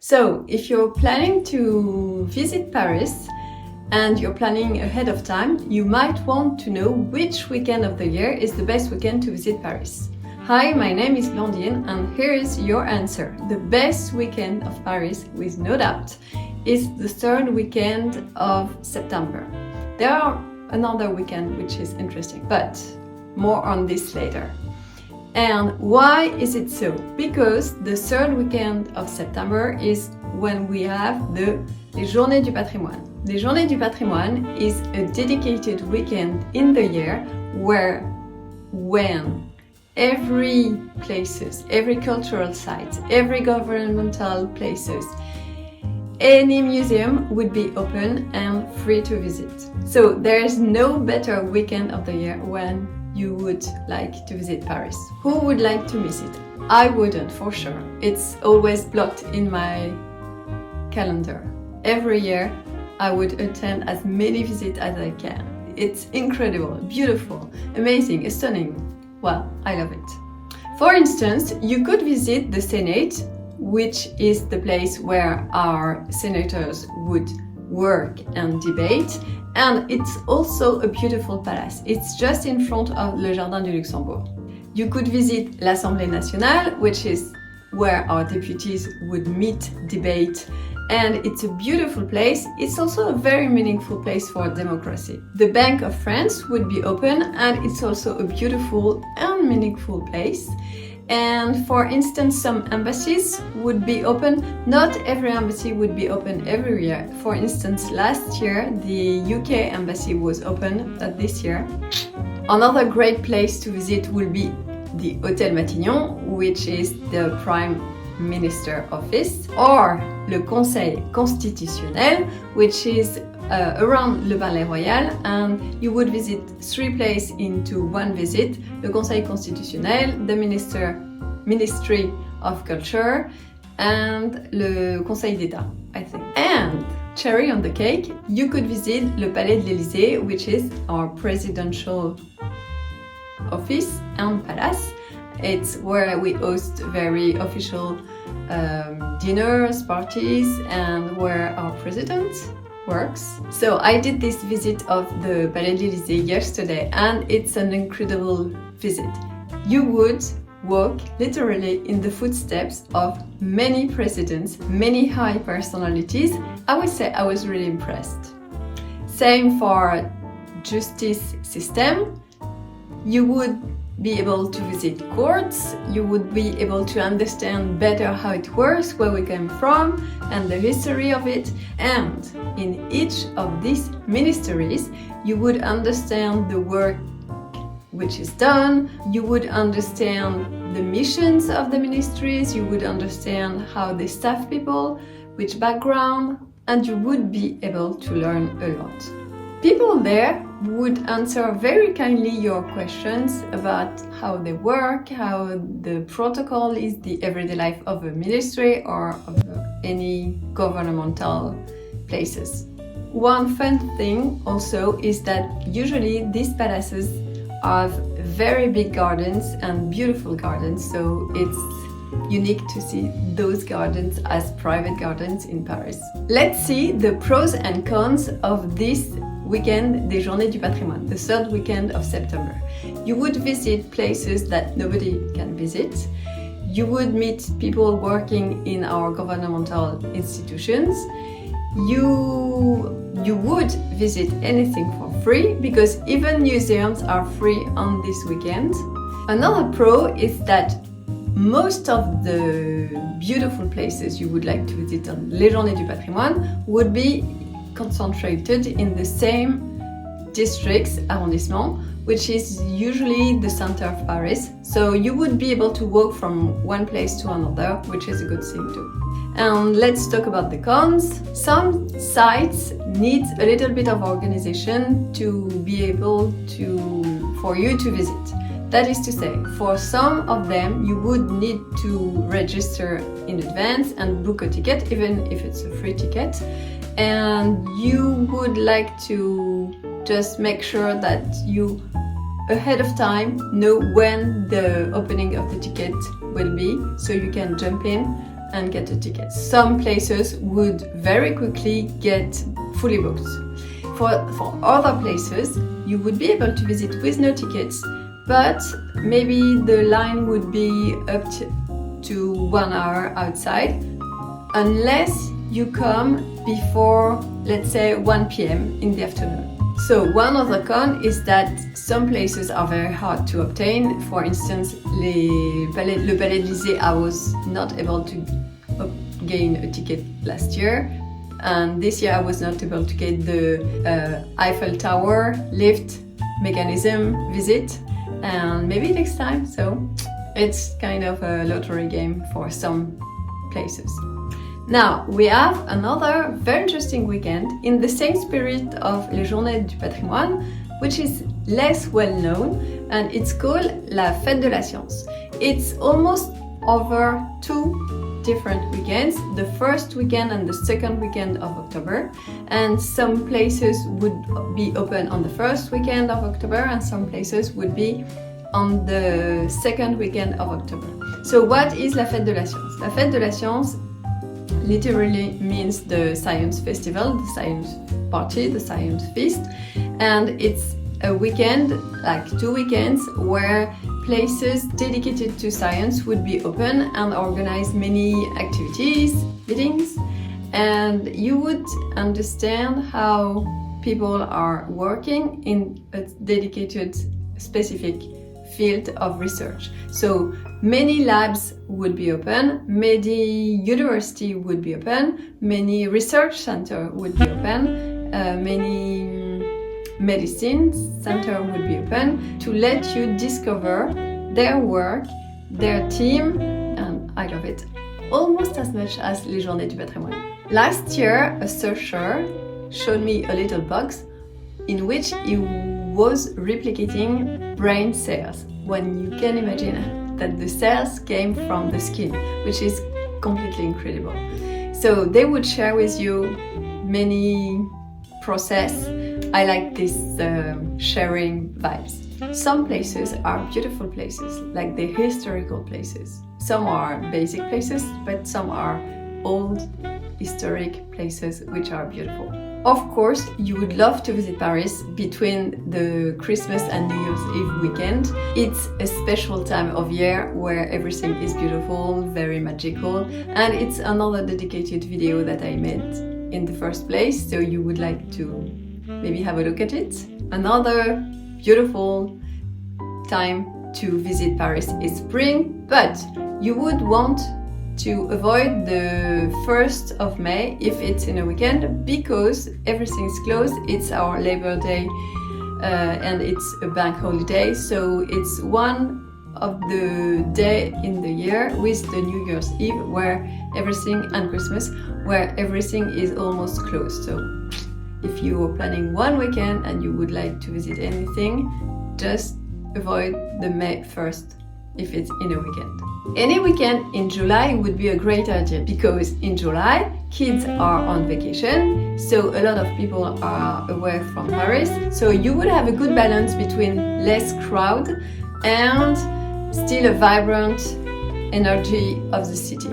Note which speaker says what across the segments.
Speaker 1: So, if you're planning to visit Paris and you're planning ahead of time, you might want to know which weekend of the year is the best weekend to visit Paris. Hi, my name is Blandine and here is your answer. The best weekend of Paris, with no doubt, is the third weekend of September. There are another weekend which is interesting, but more on this later. And why is it so? Because the third weekend of September is when we have les Journées du Patrimoine. Les Journées du Patrimoine is a dedicated weekend in the year when every places, every cultural site, every governmental places, any museum would be open and free to visit. So there is no better weekend of the year when you would like to visit Paris. Who would like to miss it? I wouldn't, for sure. It's always blocked in my calendar. Every year I would attend as many visits as I can. It's incredible, beautiful, amazing, stunning. Well, I love it. For instance, you could visit the Senate, which is the place where our senators would work and debate, and it's also a beautiful palace. It's just in front of Le Jardin du Luxembourg. You could visit l'Assemblée nationale, which is where our deputies would meet, debate, and it's a beautiful place. It's also a very meaningful place for democracy. The Bank of France would be open, and it's also a beautiful and meaningful place. And for instance, some embassies would be open. Not every embassy would be open every year. For instance, last year the UK embassy was open, not this year. Another great place to visit will be the Hôtel Matignon, which is the Prime Minister office, or le Conseil Constitutionnel, which is around Le Palais-Royal, and you would visit three places into one visit: le Conseil Constitutionnel, the Ministry of Culture, and le Conseil d'État, I think. And cherry on the cake, you could visit le Palais de l'Élysée, which is our presidential office and palace. It's where we host very official dinners, parties, and where our president works. So I did this visit of the Palais de l'Élysée yesterday, and it's an incredible visit. You would walk literally in the footsteps of many presidents, many high personalities. I would say I was really impressed. Same for justice system. You would be able to visit courts, you would be able to understand better how it works, where we came from, and the history of it. And in each of these ministries, you would understand the work which is done, you would understand the missions of the ministries, you would understand how they staff people, which background, and you would be able to learn a lot. People there would answer very kindly your questions about how they work, how the protocol is, the everyday life of a ministry or of any governmental places. One fun thing also is that usually these palaces have very big gardens and beautiful gardens, so it's unique to see those gardens as private gardens in Paris. Let's see the pros and cons of this weekend des Journées du Patrimoine, the third weekend of September. You would visit places that nobody can visit. You would meet people working in our governmental institutions. You would visit anything for free, because even museums are free on this weekend. Another pro is that most of the beautiful places you would like to visit on Les Journées du Patrimoine would be concentrated in the same districts, arrondissement, which is usually the center of Paris. So you would be able to walk from one place to another, which is a good thing too. And let's talk about the cons. Some sites need a little bit of organization to be able for you to visit. That is to say, for some of them you would need to register in advance and book a ticket, even if it's a free ticket. And you would like to just make sure that you ahead of time know when the opening of the ticket will be, so you can jump in and get a ticket. Some places would very quickly get fully booked. For other places, you would be able to visit with no tickets, but maybe the line would be up to 1 hour outside, unless you come before, let's say, 1 p.m. in the afternoon. So one other con is that some places are very hard to obtain. For instance, le Palais d'Élysée, I was not able to gain a ticket last year, and this year I was not able to get the Eiffel Tower lift mechanism visit, and maybe next time. So it's kind of a lottery game for some places. Now, we have another very interesting weekend in the same spirit of Les Journées du Patrimoine, which is less well known, and it's called La Fête de la Science. It's almost over 2 different weekends, the first weekend and the second weekend of October, and some places would be open on the first weekend of October and some places would be on the second weekend of October. So what is La Fête de la Science? La Fête de la Science literally means the science festival, the science party, the science feast, and it's a weekend, like 2 weekends, where places dedicated to science would be open and organize many activities, meetings, and you would understand how people are working in a dedicated specific field of research. So many labs would be open, many university would be open, many research center would be open, many medicine center would be open to let you discover their work, their team, and I love it almost as much as Les Journées du Patrimoine. Last year, a searcher showed me a little box in which he was replicating brain cells, when you can imagine that the cells came from the skin, which is completely incredible. So they would share with you many process. I like this sharing vibes. Some places are beautiful places, like the historical places. Some are basic places, but some are old historic places which are beautiful. Of course, you would love to visit Paris between the Christmas and New Year's Eve weekend. It's a special time of year where everything is beautiful, very magical, and it's another dedicated video that I made in the first place, so you would like to maybe have a look at it. Another beautiful time to visit Paris is spring, but you would want to avoid the 1st of May if it's in a weekend, because everything's closed. It's our Labor Day and it's a bank holiday, so it's one of the day in the year with the New Year's Eve where everything, and Christmas, where everything is almost closed. So if you are planning one weekend and you would like to visit anything, just avoid the May 1st if it's in a weekend. Any weekend in July would be a great idea, because in July kids are on vacation, so a lot of people are away from Paris, so you would have a good balance between less crowd and still a vibrant energy of the city.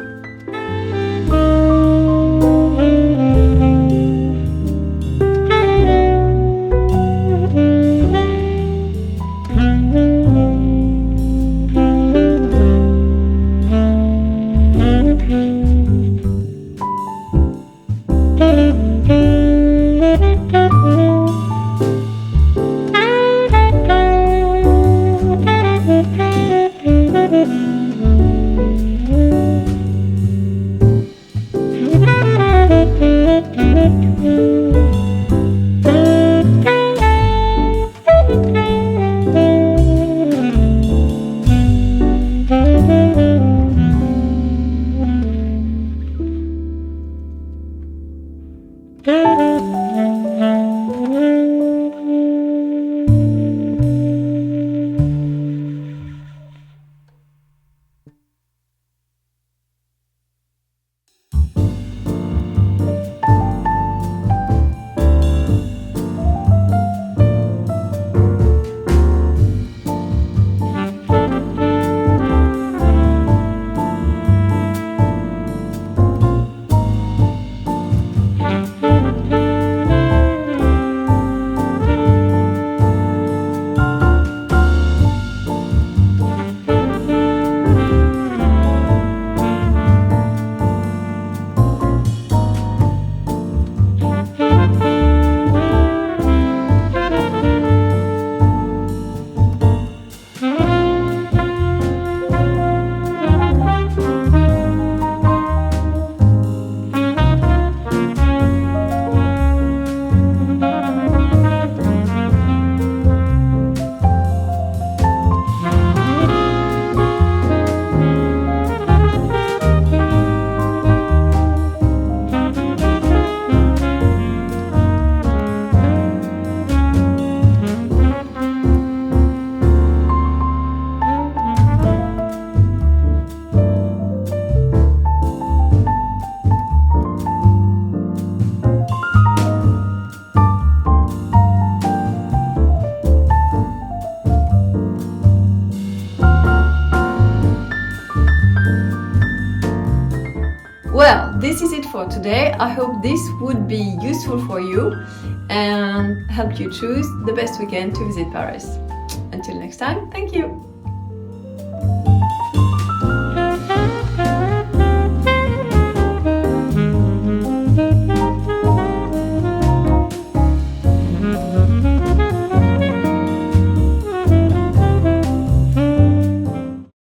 Speaker 1: this is it for today. I hope this would be useful for you and help you choose the best weekend to visit Paris. Until next time, thank you!